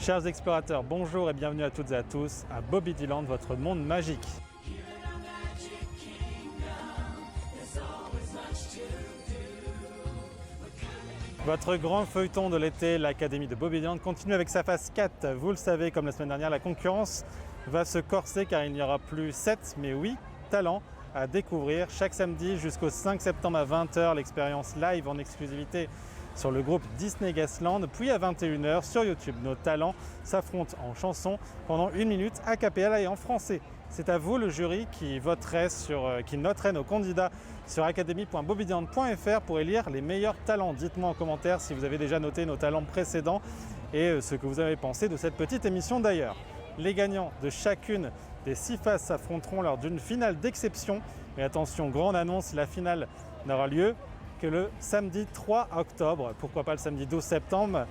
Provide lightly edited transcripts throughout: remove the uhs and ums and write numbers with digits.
Chers explorateurs, bonjour et bienvenue à toutes et à tous à Bobidiland, votre monde magique. Votre grand feuilleton de l'été, l'Académie de Bobidiland, continue avec sa phase 4. Vous le savez, comme la semaine dernière, la concurrence va se corser car il n'y aura plus 7, mais 8 talents à découvrir chaque samedi jusqu'au 5 septembre à 20 h, l'expérience live en exclusivité sur le groupe Disney Gasland, puis à 21 h sur YouTube. Nos talents s'affrontent en chanson pendant 1 minute a cappella et en français. C'est à vous le jury qui noterait nos candidats sur academy.bobidiland.fr pour élire les meilleurs talents. Dites-moi en commentaire si vous avez déjà noté nos talents précédents et ce que vous avez pensé de cette petite émission d'ailleurs. Les gagnants de chacune des 6 phases s'affronteront lors d'une finale d'exception. Mais attention, grande annonce, la finale n'aura lieu que le samedi 3 octobre. Pourquoi pas le samedi 12 septembre?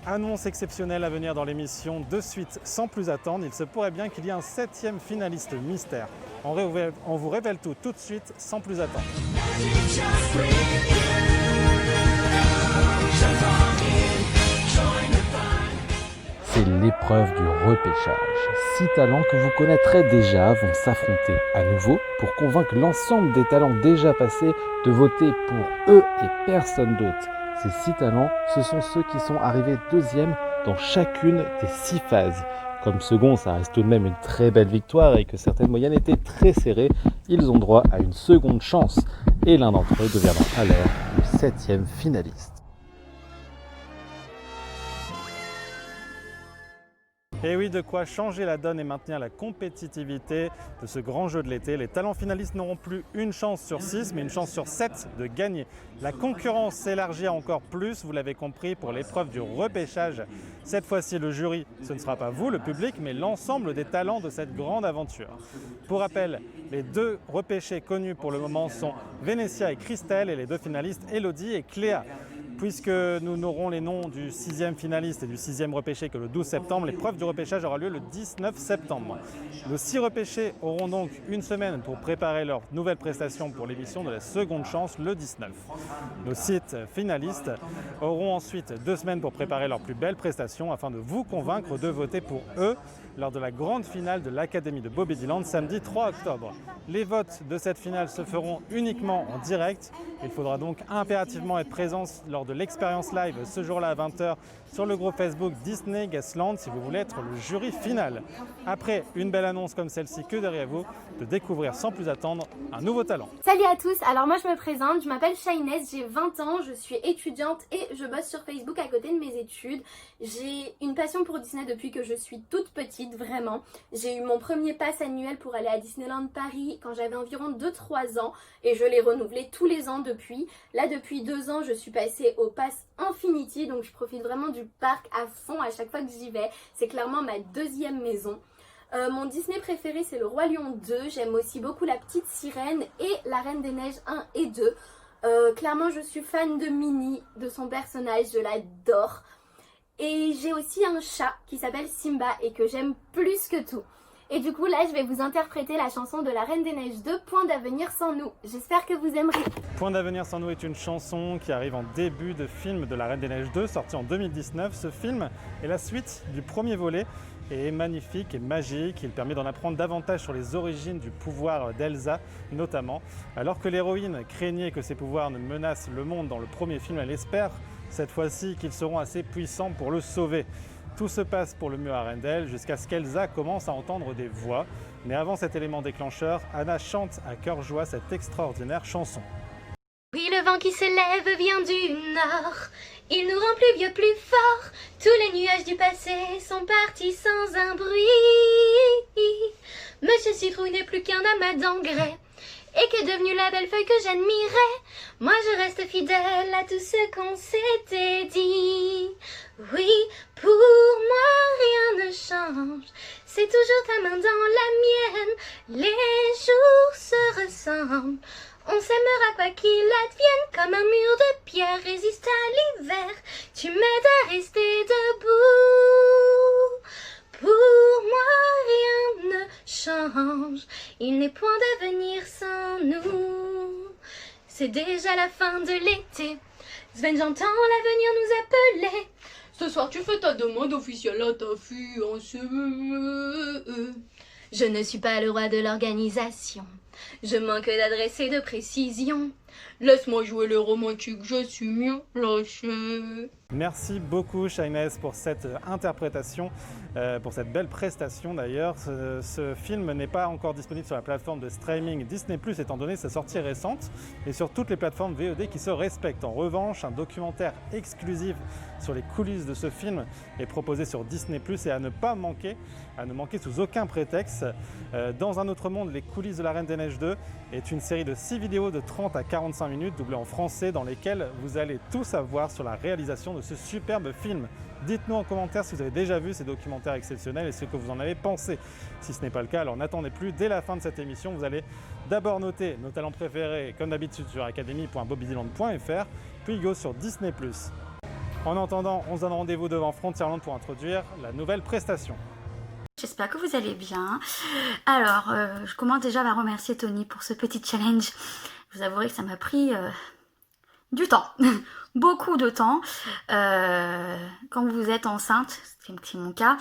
Annonce exceptionnelle à venir dans l'émission de suite sans plus attendre. Il se pourrait bien qu'il y ait un 7e finaliste mystère. On vous révèle tout de suite sans plus attendre. C'est l'épreuve du repêchage. 6 talents que vous connaîtrez déjà vont s'affronter à nouveau pour convaincre l'ensemble des talents déjà passés de voter pour eux et personne d'autre. Ces 6 talents, ce sont ceux qui sont arrivés 2e dans chacune des 6 phases. Comme second, ça reste tout de même une très belle victoire et que certaines moyennes étaient très serrées, ils ont droit à une seconde chance. Et l'un d'entre eux deviendra alors le 7e finaliste. Et oui, de quoi changer la donne et maintenir la compétitivité de ce grand jeu de l'été. Les talents finalistes n'auront plus une chance sur 6, mais une chance sur 7 de gagner. La concurrence s'élargit encore plus, vous l'avez compris, pour l'épreuve du repêchage. Cette fois-ci, le jury, ce ne sera pas vous, le public, mais l'ensemble des talents de cette grande aventure. Pour rappel, les 2 repêchés connus pour le moment sont Vénétia et Christelle, et les 2 finalistes, Elodie et Cléa. Puisque nous n'aurons les noms du 6e finaliste et du 6e repêché que le 12 septembre, l'épreuve du repêchage aura lieu le 19 septembre. Nos 6 repêchés auront donc une semaine pour préparer leur nouvelle prestation pour l'émission de la seconde chance le 19. Nos 7 finalistes auront ensuite 2 semaines pour préparer leur plus belle prestation afin de vous convaincre de voter pour eux lors de la grande finale de l'Académie de Bobidiland samedi 3 octobre. Les votes de cette finale se feront uniquement en direct. Il faudra donc impérativement être présent lors de l'expérience live ce jour-là à 20 h sur le groupe Facebook Disney Gasland si vous voulez être le jury final. Après une belle annonce comme celle-ci, que derrière-vous de découvrir sans plus attendre un nouveau talent. Salut à tous, alors moi je me présente, je m'appelle Shainez, j'ai 20 ans, je suis étudiante et je bosse sur Facebook à côté de mes études. J'ai une passion pour Disney depuis que je suis toute petite, vraiment. J'ai eu mon premier pass annuel pour aller à Disneyland Paris quand j'avais environ 2-3 ans et je l'ai renouvelé tous les ans depuis. Là depuis 2 ans je suis passée au pass Infinity, donc je profite vraiment du parc à fond à chaque fois que j'y vais. C'est clairement ma 2e maison. Mon Disney préféré c'est le Roi Lion 2, j'aime aussi beaucoup la Petite Sirène et la Reine des Neiges 1 et 2. Clairement je suis fan de Minnie, de son personnage, je l'adore. Et j'ai aussi un chat qui s'appelle Simba et que j'aime plus que tout. Et du coup là je vais vous interpréter la chanson de la Reine des Neiges 2, Point d'avenir sans nous. J'espère que vous aimerez. Point d'avenir sans nous est une chanson qui arrive en début de film de la Reine des Neiges 2, sorti en 2019. Ce film est la suite du premier volet et est magnifique et magique. Il permet d'en apprendre davantage sur les origines du pouvoir d'Elsa notamment. Alors que l'héroïne craignait que ses pouvoirs ne menacent le monde dans le premier film, elle espère cette fois-ci qu'ils seront assez puissants pour le sauver. Tout se passe pour le mieux à Arendelle jusqu'à ce qu'Elsa commence à entendre des voix. Mais avant cet élément déclencheur, Anna chante à cœur joie cette extraordinaire chanson. Oui, le vent qui se lève vient du nord, il nous rend plus vieux, plus forts. Tous les nuages du passé sont partis sans un bruit. Monsieur Citrouille n'est plus qu'un amas d'engrais, et qu'est devenue la belle feuille que j'admirais. Moi je reste fidèle à tout ce qu'on s'était dit. Oui, pour moi rien ne change, c'est toujours ta main dans la mienne. Les jours se ressemblent, on s'aimera quoi qu'il advienne. Comme un mur de pierre résiste à l'hiver, tu m'aides à rester debout. Pour moi rien ne change, il n'est point d'avenir sans nous. C'est déjà la fin de l'été, Sven j'entends l'avenir nous appeler. Ce soir, tu fais ta demande officielle à ta fiancée. Je ne suis pas le roi de l'organisation. Je manque d'adresse et de précision. Laisse-moi jouer le romantique, je suis mieux lâché. Merci beaucoup Shainez pour cette interprétation, pour cette belle prestation d'ailleurs. Ce film n'est pas encore disponible sur la plateforme de streaming Disney+, étant donné sa sortie récente, et sur toutes les plateformes VOD qui se respectent. En revanche, un documentaire exclusif sur les coulisses de ce film est proposé sur Disney+, et à ne manquer sous aucun prétexte. Dans un autre monde, les coulisses de la Reine des Neiges 2 est une série de 6 vidéos de 30 à 45 minutes doublées en français dans lesquelles vous allez tout savoir sur la réalisation de ce superbe film. Dites-nous en commentaire si vous avez déjà vu ces documentaires exceptionnels et ce que vous en avez pensé. Si ce n'est pas le cas, alors n'attendez plus, dès la fin de cette émission, vous allez d'abord noter nos talents préférés comme d'habitude sur academy.bobbydylan.fr, puis go sur Disney+. En attendant, on se donne rendez-vous devant Frontierland pour introduire la nouvelle prestation. J'espère que vous allez bien. Alors, je commence déjà par remercier Tony pour ce petit challenge. Je vous avouerai que ça m'a pris du temps, beaucoup de temps. Quand vous êtes enceinte, c'est mon cas,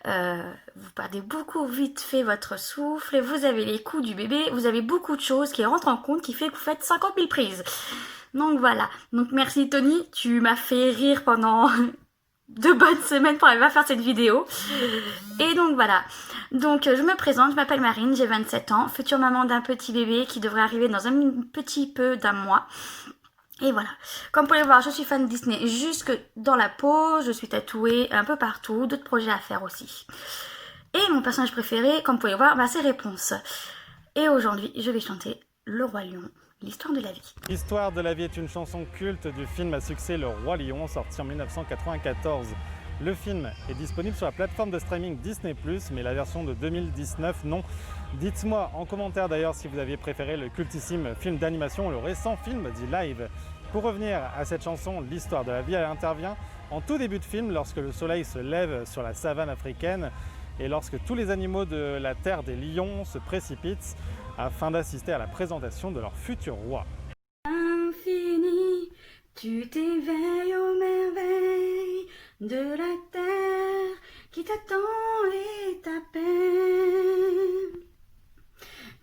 vous perdez beaucoup vite fait votre souffle, et vous avez les coups du bébé, vous avez beaucoup de choses qui rentrent en compte, qui fait que vous faites 50 000 prises. Donc voilà, donc merci Tony, tu m'as fait rire pendant 2 bonnes semaines pour arriver à faire cette vidéo. Et donc voilà, donc je me présente, je m'appelle Marine, j'ai 27 ans, future maman d'un petit bébé qui devrait arriver dans un petit peu d'un mois. Et voilà, comme vous pouvez le voir, je suis fan de Disney jusque dans la peau, je suis tatouée un peu partout, d'autres projets à faire aussi. Et mon personnage préféré, comme vous pouvez le voir, c'est Réponse. Et aujourd'hui, je vais chanter Le Roi Lion, l'histoire de la vie. L'histoire de la vie est une chanson culte du film à succès Le Roi Lion, sorti en 1994. Le film est disponible sur la plateforme de streaming Disney+, mais la version de 2019, non. Dites-moi en commentaire d'ailleurs si vous aviez préféré le cultissime film d'animation ou le récent film dit live. Pour revenir à cette chanson, l'histoire de la vie, elle intervient en tout début de film lorsque le soleil se lève sur la savane africaine et lorsque tous les animaux de la terre des lions se précipitent afin d'assister à la présentation de leur futur roi. Infini, tu t'éveilles aux merveilles de la terre qui t'attend et t'appelle.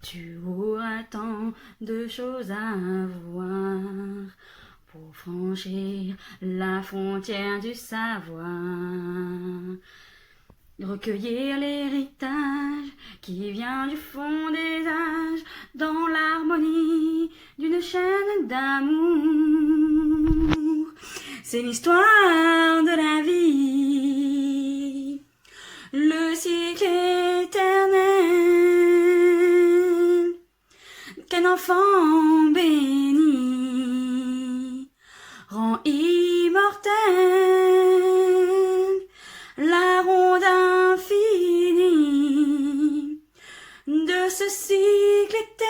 Tu auras tant de choses à voir pour franchir la frontière du savoir. Recueillir l'héritage qui vient du fond des âges dans l'harmonie d'une chaîne d'amour. C'est l'histoire de la vie, le cycle éternel qu'un enfant béni rend immortel. La ronde infinie de ce cycle éternel.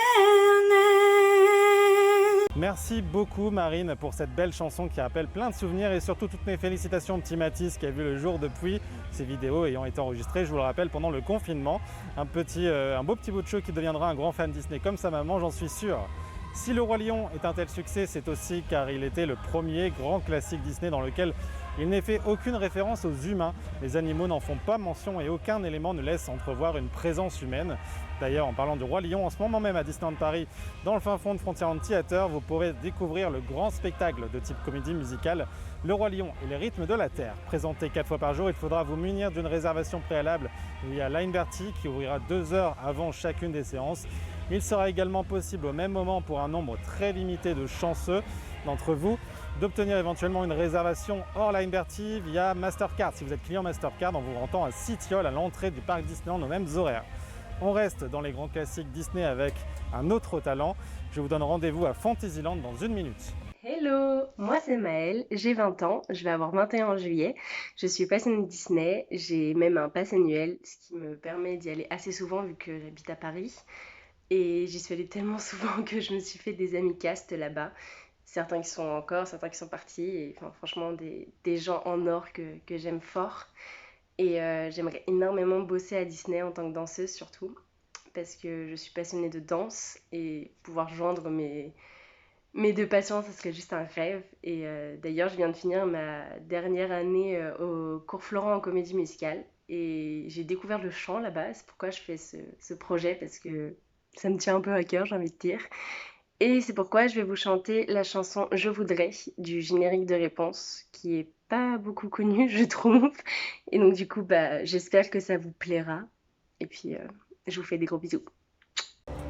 Merci beaucoup Marine pour cette belle chanson qui rappelle plein de souvenirs et surtout toutes mes félicitations au petit Mathis qui a vu le jour depuis, ces vidéos ayant été enregistrées, je vous le rappelle, pendant le confinement. Un beau petit bout de chou qui deviendra un grand fan Disney comme sa maman, j'en suis sûr. Si Le Roi Lion est un tel succès, c'est aussi car il était le premier grand classique Disney dans lequel il n'est fait aucune référence aux humains. Les animaux n'en font pas mention et aucun élément ne laisse entrevoir une présence humaine. D'ailleurs, en parlant du Roi Lion, en ce moment même à Disneyland Paris, dans le fin fond de Frontierland Theater, vous pourrez découvrir le grand spectacle de type comédie musicale, Le Roi Lion et les rythmes de la Terre. Présenté 4 fois par jour, il faudra vous munir d'une réservation préalable via Lineberty qui ouvrira 2 heures avant chacune des séances. Il sera également possible au même moment pour un nombre très limité de chanceux d'entre vous d'obtenir éventuellement une réservation hors Lineberty via Mastercard. Si vous êtes client Mastercard, en vous rendant à Citiol à l'entrée du parc Disneyland aux mêmes horaires. On reste dans les grands classiques Disney avec un autre talent. Je vous donne rendez-vous à Fantasyland dans 1 minute. Hello, moi c'est Maëlle, j'ai 20 ans, je vais avoir 21 en juillet. Je suis passionnée de Disney, j'ai même un pass annuel, ce qui me permet d'y aller assez souvent vu que j'habite à Paris. Et j'y suis allée tellement souvent que je me suis fait des amis castes là-bas. Certains qui sont encore, certains qui sont partis, et enfin, franchement des gens en or que j'aime fort. Et j'aimerais énormément bosser à Disney en tant que danseuse surtout, parce que je suis passionnée de danse et pouvoir joindre mes Mais de passion, ça serait juste un rêve. Et d'ailleurs, je viens de finir ma dernière année au cours Florent en comédie musicale. Et j'ai découvert le chant là-bas. C'est pourquoi je fais ce projet, parce que ça me tient un peu à cœur, j'ai envie de dire. Et c'est pourquoi je vais vous chanter la chanson Je voudrais du générique de Réponse, qui est pas beaucoup connue, je trouve. Et donc du coup, j'espère que ça vous plaira. Et puis, je vous fais des gros bisous.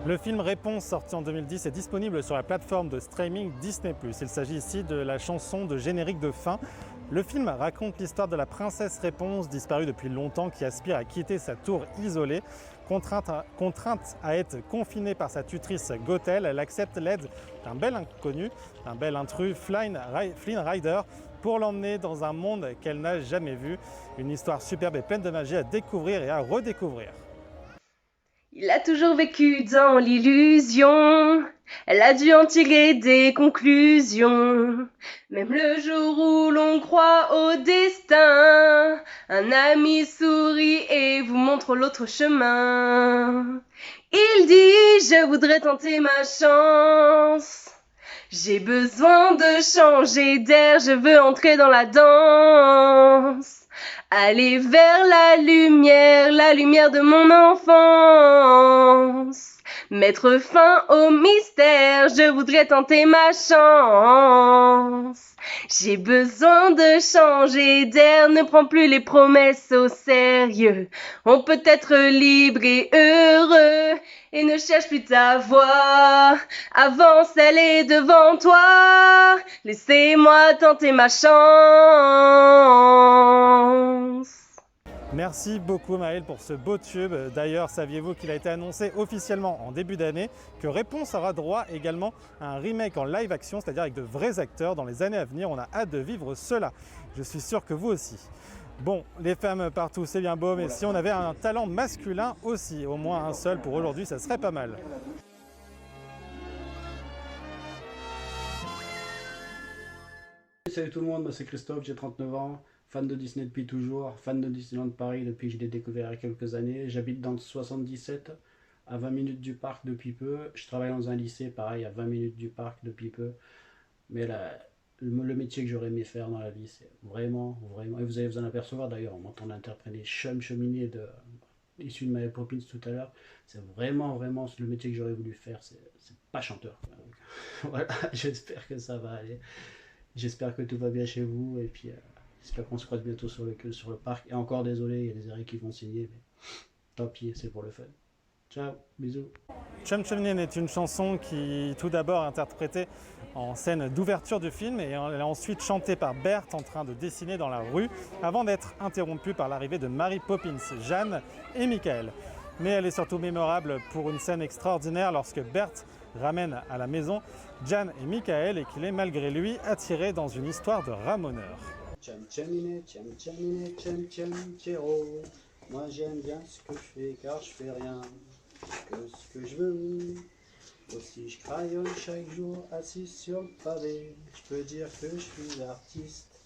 Le film Réponse, sorti en 2010, est disponible sur la plateforme de streaming Disney+. Il s'agit ici de la chanson de générique de fin. Le film raconte l'histoire de la princesse Réponse, disparue depuis longtemps, qui aspire à quitter sa tour isolée. Contrainte à être confinée par sa tutrice Gothel, elle accepte l'aide d'un bel inconnu, un bel intrus, Flynn Rider, pour l'emmener dans un monde qu'elle n'a jamais vu. Une histoire superbe et pleine de magie à découvrir et à redécouvrir. Il a toujours vécu dans l'illusion, elle a dû en tirer des conclusions. Même le jour où l'on croit au destin, un ami sourit et vous montre l'autre chemin. Il dit, je voudrais tenter ma chance. J'ai besoin de changer d'air, je veux entrer dans la danse. Aller vers la lumière de mon enfance. Mettre fin au mystère, je voudrais tenter ma chance. J'ai besoin de changer d'air, ne prends plus les promesses au sérieux. On peut être libre et heureux, et ne cherche plus ta voix. Avance, elle est devant toi. Laissez-moi tenter ma chance. Merci beaucoup Maëlle pour ce beau tube. D'ailleurs, saviez-vous qu'il a été annoncé officiellement en début d'année que Réponse aura droit également à un remake en live action, c'est-à-dire avec de vrais acteurs dans les années à venir. On a hâte de vivre cela. Je suis sûr que vous aussi. Bon, les femmes partout, c'est bien beau, mais si on avait un talent masculin aussi, au moins un seul pour aujourd'hui, ça serait pas mal. Salut tout le monde, moi c'est Christophe, j'ai 39 ans, fan de Disney depuis toujours, fan de Disneyland Paris depuis que je l'ai découvert il y a quelques années. J'habite dans le 77, à 20 minutes du parc depuis peu. Je travaille dans un lycée, pareil, à 20 minutes du parc depuis peu. Mais là, le métier que j'aurais aimé faire dans la vie, c'est vraiment, et vous allez vous en apercevoir d'ailleurs, on m'entend interpréter Cheminier issu de My Poppins tout à l'heure. C'est vraiment le métier que j'aurais voulu faire, c'est pas chanteur. Donc, voilà, j'espère que ça va aller. J'espère que tout va bien chez vous et puis j'espère qu'on se croise bientôt sur le parc. Et encore désolé, il y a des arrêts qui vont signer, mais tant pis, c'est pour le fun. Ciao, bisous. Cheminier est une chanson qui tout d'abord est interprétée en scène d'ouverture du film et elle est ensuite chantée par Berthe en train de dessiner dans la rue avant d'être interrompue par l'arrivée de Mary Poppins, Jeanne et Michael. Mais elle est surtout mémorable pour une scène extraordinaire lorsque Berthe ramène à la maison Jeanne et Michael et qu'il est malgré lui attiré dans une histoire de ramoneur. Moi j'aime bien ce que je fais car je fais rien que ce que je veux. Aussi je crayonne chaque jour assis sur le pavé. Je peux dire que je suis artiste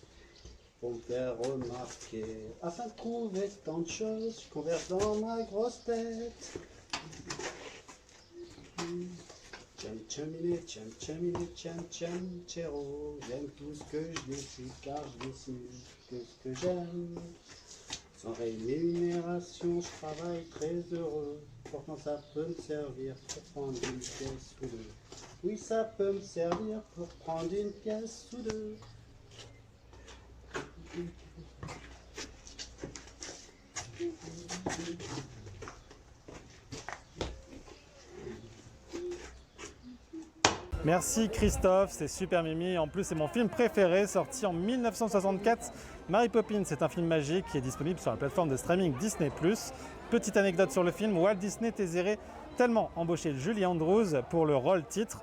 pour me faire remarquer. Afin de trouver tant de choses, je converse dans ma grosse tête. Cheminier, j'aime tout ce que je dessine car je dessine que ce que j'aime. Sans rémunération, je travaille très heureux. Pourtant ça peut me servir pour prendre une pièce ou deux. Oui, ça peut me servir pour prendre une pièce ou deux. Merci Christophe, c'est super Mimi. En plus, c'est mon film préféré, sorti en 1964. Mary Poppins, c'est un film magique qui est disponible sur la plateforme de streaming Disney+. Petite anecdote sur le film, Walt Disney désirait tellement embaucher Julie Andrews pour le rôle titre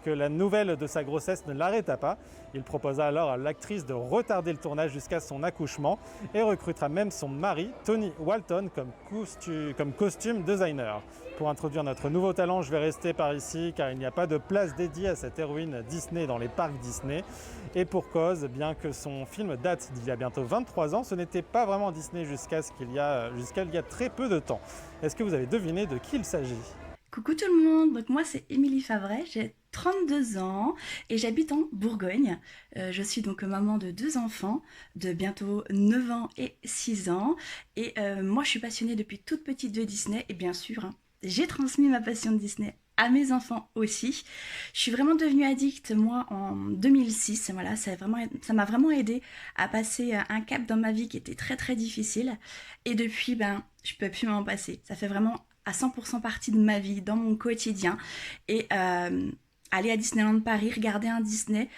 que la nouvelle de sa grossesse ne l'arrêta pas. Il proposa alors à l'actrice de retarder le tournage jusqu'à son accouchement et recrutera même son mari, Tony Walton, comme costume designer. Pour introduire notre nouveau talent, je vais rester par ici car il n'y a pas de place dédiée à cette héroïne Disney dans les parcs Disney. Et pour cause, bien que son film date d'il y a bientôt 23 ans, ce n'était pas vraiment Disney jusqu'à il y a très peu de temps. Est-ce que vous avez deviné de qui il s'agit ? Coucou tout le monde, donc moi c'est Émilie Favret, j'ai 32 ans et j'habite en Bourgogne. Je suis donc maman de 2 enfants de bientôt 9 ans et 6 ans. Et moi, je suis passionnée depuis toute petite de Disney et bien sûr, hein, j'ai transmis ma passion de Disney à mes enfants aussi. Je suis vraiment devenue addict, moi, en 2006. Voilà, ça m'a vraiment aidé à passer un cap dans ma vie qui était très très difficile. Et depuis, ben, je peux plus m'en passer. Ça fait vraiment à 100% partie de ma vie, dans mon quotidien. Et aller à Disneyland Paris, regarder un Disney,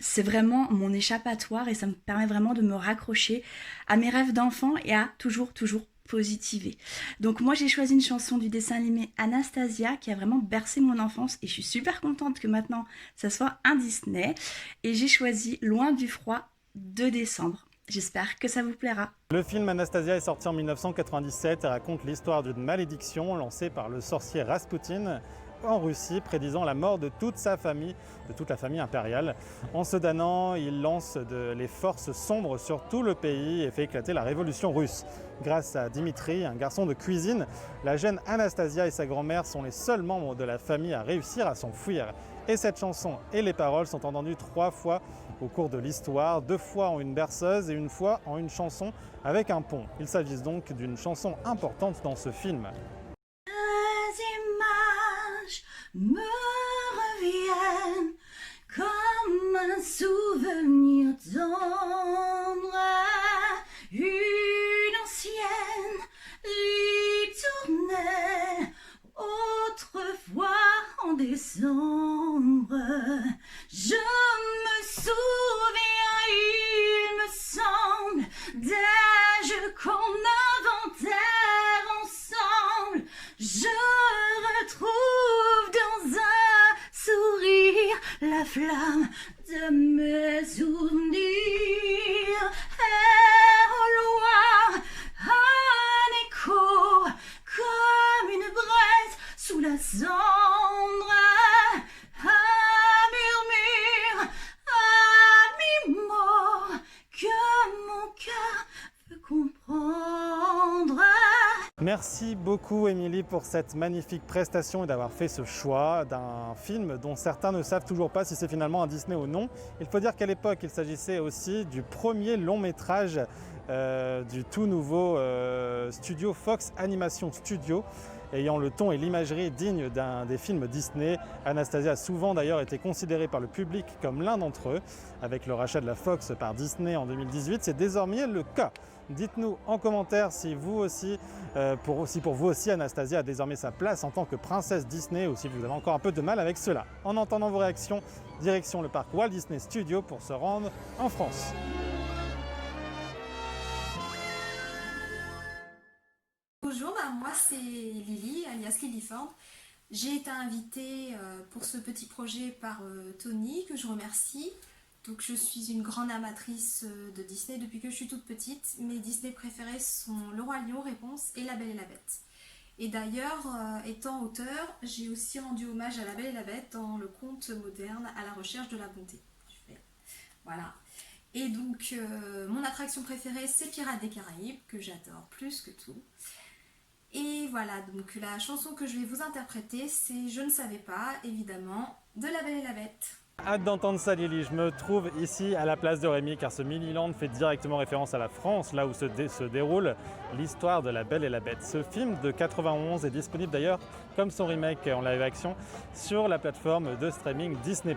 c'est vraiment mon échappatoire et ça me permet vraiment de me raccrocher à mes rêves d'enfant et à toujours positiver. Donc moi j'ai choisi une chanson du dessin animé Anastasia qui a vraiment bercé mon enfance et je suis super contente que maintenant ça soit un Disney et j'ai choisi Loin du froid de décembre. J'espère que ça vous plaira. Le film Anastasia est sorti en 1997 et raconte l'histoire d'une malédiction lancée par le sorcier Rasputin en Russie, prédisant la mort de toute sa famille, de toute la famille impériale. En se damnant, il lance les forces sombres sur tout le pays et fait éclater la révolution russe. Grâce à Dimitri, un garçon de cuisine, la jeune Anastasia et sa grand-mère sont les seuls membres de la famille à réussir à s'enfuir. Et cette chanson et les paroles sont entendues 3 fois au cours de l'histoire, 2 fois en une berceuse et 1 fois en une chanson avec un pont. Il s'agit donc d'une chanson importante dans ce film. Me reviennent comme un souvenir tendre, une ancienne ritournelle, autrefois en décembre. Je me souviens, il me semble, d'âge qu'on inventait ensemble. Je retrouve dans un sourire la flamme de mes souvenirs. Et au loin, un écho comme une braise sous la cendre. Un murmure à mi-mot que mon cœur veut comprendre. Merci beaucoup Émilie pour cette magnifique prestation et d'avoir fait ce choix d'un film dont certains ne savent toujours pas si c'est finalement un Disney ou non. Il faut dire qu'à l'époque il s'agissait aussi du premier long métrage du tout nouveau studio Fox Animation Studio, ayant le ton et l'imagerie dignes des films Disney. Anastasia a souvent d'ailleurs été considérée par le public comme l'un d'entre eux. Avec le rachat de la Fox par Disney en 2018, c'est désormais le cas. Dites-nous en commentaire si vous aussi, pour vous aussi, Anastasia a désormais sa place en tant que princesse Disney ou si vous avez encore un peu de mal avec cela. En entendant vos réactions, direction le parc Walt Disney Studios pour se rendre en France. Bonjour, moi c'est Lily, alias Lilyford. J'ai été invitée pour ce petit projet par Tony, que je remercie. Donc je suis une grande amatrice de Disney depuis que je suis toute petite. Mes Disney préférés sont Le Roi Lion, Réponse et La Belle et la Bête. Et d'ailleurs, étant auteur, j'ai aussi rendu hommage à La Belle et la Bête dans le conte moderne À la recherche de la bonté. Voilà. Et donc, mon attraction préférée, c'est Pirates des Caraïbes, que j'adore plus que tout. Et voilà, donc la chanson que je vais vous interpréter, c'est Je ne savais pas, évidemment, de La Belle et la Bête. Hâte d'entendre ça Lily, je me trouve ici à la place de Rémi car ce Mini-Land fait directement référence à la France, là où se déroule l'histoire de La Belle et la Bête. Ce film de 91 est disponible d'ailleurs, comme son remake en live action, sur la plateforme de streaming Disney+.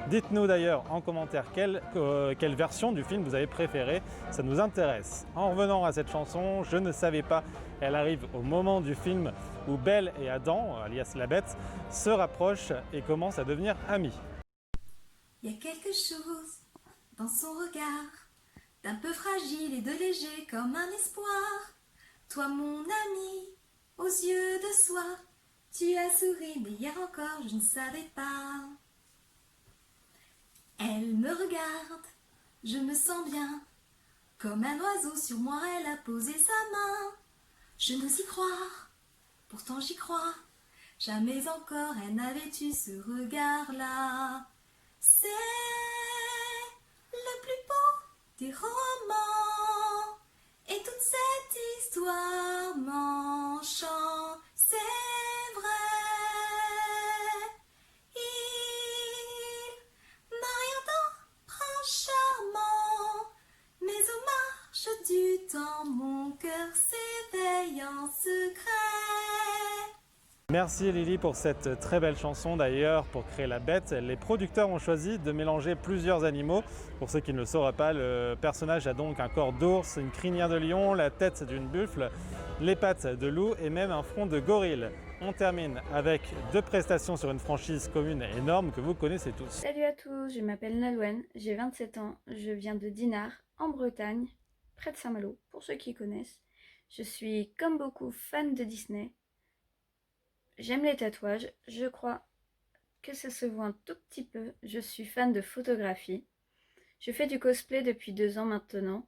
Dites-nous d'ailleurs en commentaire quelle version du film vous avez préférée, ça nous intéresse. En revenant à cette chanson, Je ne savais pas, elle arrive au moment du film où Belle et Adam, alias la Bête, se rapprochent et commencent à devenir amis. Il y a quelque chose dans son regard, d'un peu fragile et de léger comme un espoir. Toi mon ami, aux yeux de soie, tu as souri, mais hier encore je ne savais pas. Elle me regarde, je me sens bien, comme un oiseau sur moi elle a posé sa main. Je n'ose y croire, pourtant j'y crois, jamais encore elle n'avait eu ce regard-là. C'est le plus beau des romans, et toute cette histoire m'enchante, c'est vrai. en secret. Merci Lily pour cette très belle chanson. D'ailleurs, pour créer La Bête, les producteurs ont choisi de mélanger plusieurs animaux. Pour ceux qui ne le sauraient pas, le personnage a donc un corps d'ours, une crinière de lion, la tête d'une buffle, les pattes de loup et même un front de gorille. On termine avec 2 prestations sur une franchise commune énorme que vous connaissez tous. Salut à tous, je m'appelle Nalouen, j'ai 27 ans, je viens de Dinard, en Bretagne, près de Saint-Malo, pour ceux qui connaissent. Je suis, comme beaucoup, fan de Disney. J'aime les tatouages, je crois que ça se voit un tout petit peu. Je suis fan de photographie. Je fais du cosplay depuis 2 ans maintenant.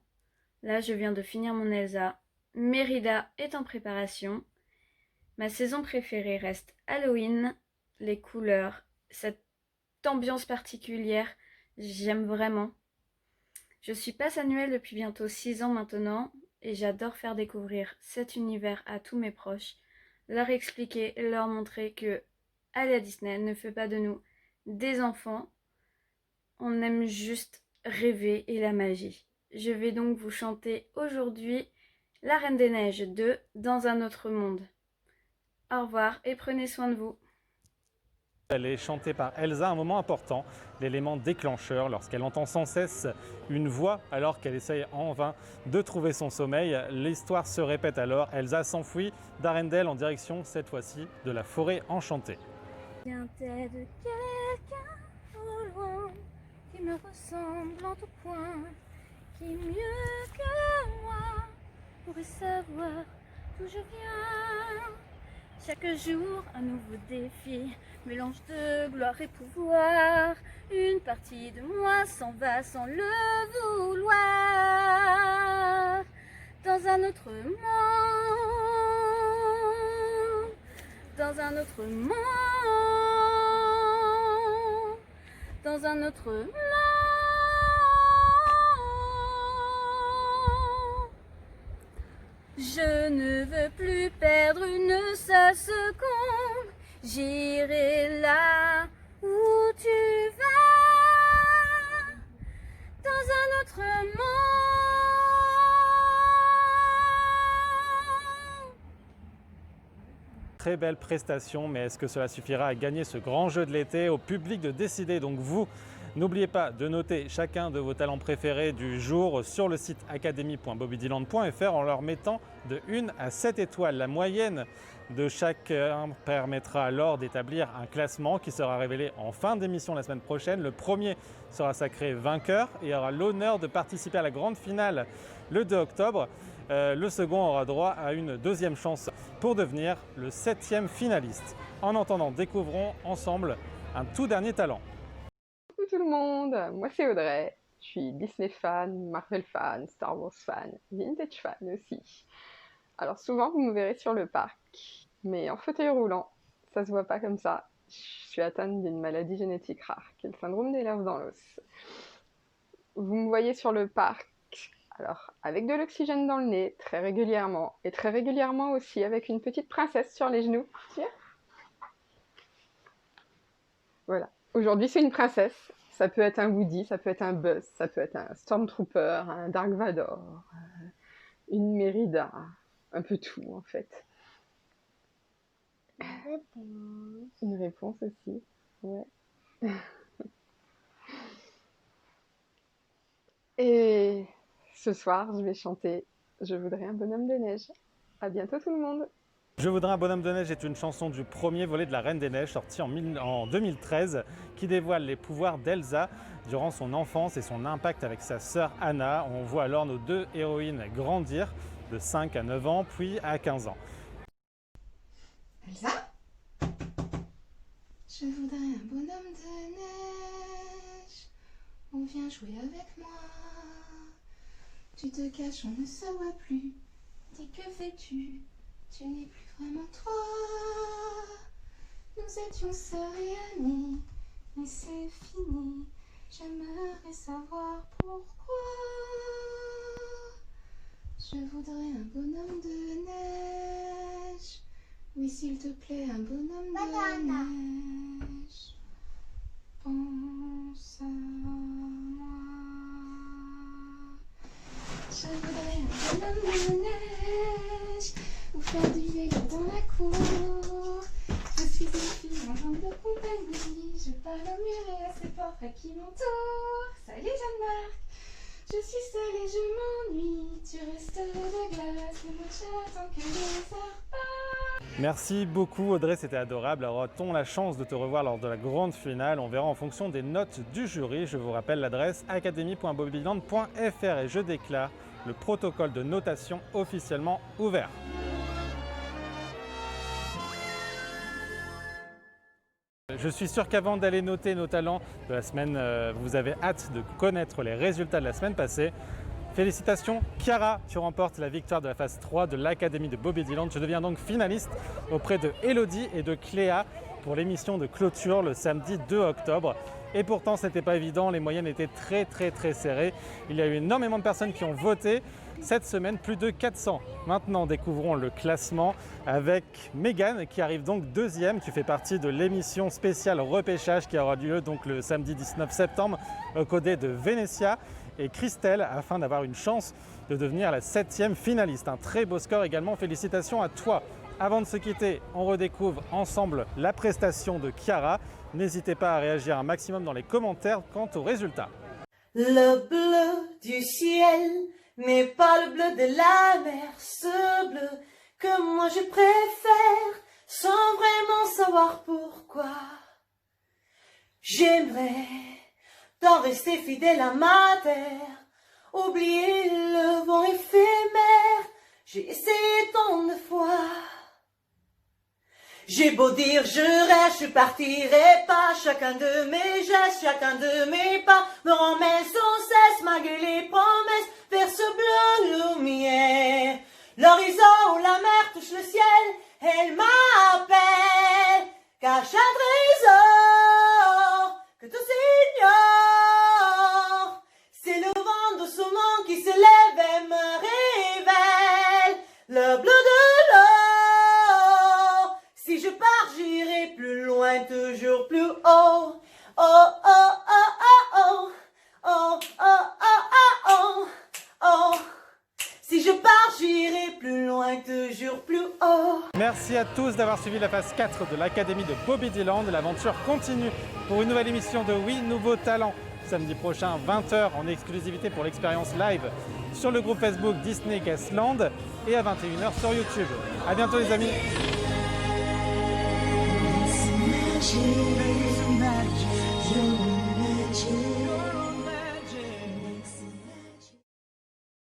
Là, je viens de finir mon Elsa. Mérida est en préparation. Ma saison préférée reste Halloween. Les couleurs, cette ambiance particulière, j'aime vraiment. Je suis passe annuelle depuis bientôt 6 ans maintenant et j'adore faire découvrir cet univers à tous mes proches. Leur expliquer, leur montrer que aller à Disney ne fait pas de nous des enfants. On aime juste rêver et la magie. Je vais donc vous chanter aujourd'hui La Reine des Neiges 2 dans un autre monde. Au revoir et prenez soin de vous. Elle est chantée par Elsa, un moment important, l'élément déclencheur lorsqu'elle entend sans cesse une voix alors qu'elle essaye en vain de trouver son sommeil. L'histoire se répète alors, Elsa s'enfuit d'Arendelle en direction cette fois-ci de la forêt enchantée. Vient-elle de quelqu'un au loin qui me ressemble en tout point, qui mieux que moi pourrait savoir d'où je viens? Chaque jour, un nouveau défi, mélange de gloire et pouvoir. Une partie de moi s'en va sans le vouloir. Dans un autre monde, dans un autre monde, dans un autre monde. Je ne veux plus perdre une seule seconde. J'irai là où tu vas, dans un autre monde. Très belle prestation, mais est-ce que cela suffira à gagner ce grand jeu de l'été? Au public de décider, donc vous. N'oubliez pas de noter chacun de vos talents préférés du jour sur le site academy.bobbydyland.fr en leur mettant de 1 à 7 étoiles. La moyenne de chacun permettra alors d'établir un classement qui sera révélé en fin d'émission la semaine prochaine. Le premier sera sacré vainqueur et aura l'honneur de participer à la grande finale le 2 octobre. Le second aura droit à une deuxième chance pour devenir le 7e finaliste. En attendant, découvrons ensemble un tout dernier talent. Coucou tout le monde, moi c'est Audrey, je suis Disney fan, Marvel fan, Star Wars fan, Vintage fan aussi. Alors souvent vous me verrez sur le parc, mais en fauteuil roulant, ça se voit pas comme ça. Je suis atteinte d'une maladie génétique rare, qui est le syndrome des nerfs dans l'os. Vous me voyez sur le parc, alors avec de l'oxygène dans le nez, très régulièrement, et très régulièrement aussi avec une petite princesse sur les genoux. Tiens. Voilà. Aujourd'hui, c'est une princesse. Ça peut être un Woody, ça peut être un Buzz, ça peut être un Stormtrooper, un Dark Vador, une Mérida, un peu tout en fait. Une réponse aussi, ouais. Et ce soir, je vais chanter « Je voudrais un bonhomme de neige ». À bientôt tout le monde. Je voudrais un bonhomme de neige est une chanson du premier volet de La Reine des Neiges sortie en 2013 qui dévoile les pouvoirs d'Elsa durant son enfance et son impact avec sa sœur Anna. On voit alors nos 2 héroïnes grandir de 5 à 9 ans puis à 15 ans. Elsa ? Je voudrais un bonhomme de neige. On vient jouer avec moi. Tu te caches, on ne se voit plus. Dis que fais-tu ? Tu n'es plus vraiment toi. Nous étions sœurs et amies, mais c'est fini. J'aimerais savoir pourquoi. Je voudrais un bonhomme de neige. Oui, s'il te plaît, un bonhomme de neige. Pense à moi. Je voudrais un bonhomme de neige. Où faire du vélo dans la cour. Je suis une fille en jambe de compagnie. Je parle au mur et à ses portraits qui m'entourent. Salut Jeanne-Marc, je suis seule et je m'ennuie. Tu restes de glace et moi j'attends que les heures passent. Merci beaucoup Audrey, c'était adorable. Alors, a-t-on la chance de te revoir lors de la grande finale? On verra en fonction des notes du jury. Je vous rappelle l'adresse academy.bobbyland.fr et je déclare le protocole de notation officiellement ouvert. Je suis sûr qu'avant d'aller noter nos talents de la semaine, vous avez hâte de connaître les résultats de la semaine passée. Félicitations Chiara, tu remportes la victoire de la phase 3 de l'Académie de Bobbyland. Tu deviens donc finaliste auprès de Elodie et de Cléa pour l'émission de clôture le samedi 2 octobre. Et pourtant, ce n'était pas évident, les moyennes étaient très serrées. Il y a eu énormément de personnes qui ont voté. Cette semaine, plus de 400. Maintenant, découvrons le classement avec Mégane qui arrive donc deuxième. Tu fais partie de l'émission spéciale repêchage qui aura lieu donc le samedi 19 septembre aux côtés de Vénétia et Christelle afin d'avoir une chance de devenir la 7e finaliste. Un très beau score également. Félicitations à toi. Avant de se quitter, on redécouvre ensemble la prestation de Chiara. N'hésitez pas à réagir un maximum dans les commentaires quant aux résultats. Le bleu du ciel n'est pas le bleu de la mer, ce bleu que moi je préfère, sans vraiment savoir pourquoi. J'aimerais d'en rester fidèle à ma terre, oublier le vent éphémère, j'ai essayé tant de fois. J'ai beau dire je reste, je partirai pas, chacun de mes gestes, chacun de mes pas me ramène sans cesse malgré les promesses vers ce bleu lumière. L'horizon ou la mer touche le ciel, elle m'appelle, cache un trésor que tous ignorent. C'est le vent de ce monde qui s'élève et me révèle le bleu de l'eau. Si je pars, j'irai plus loin, toujours plus haut. Oh, oh, oh, oh, oh, oh, oh, oh, oh, oh. Si je pars, j'irai plus loin, toujours plus haut. Merci à tous d'avoir suivi la phase 4 de l'Académie de Bobbyland. L'aventure continue pour une nouvelle émission de Oui, Nouveau Talent. Samedi prochain, 20h, en exclusivité pour l'expérience live sur le groupe Facebook Disney Guestland et à 21h sur YouTube. À bientôt les amis. Magic, magic,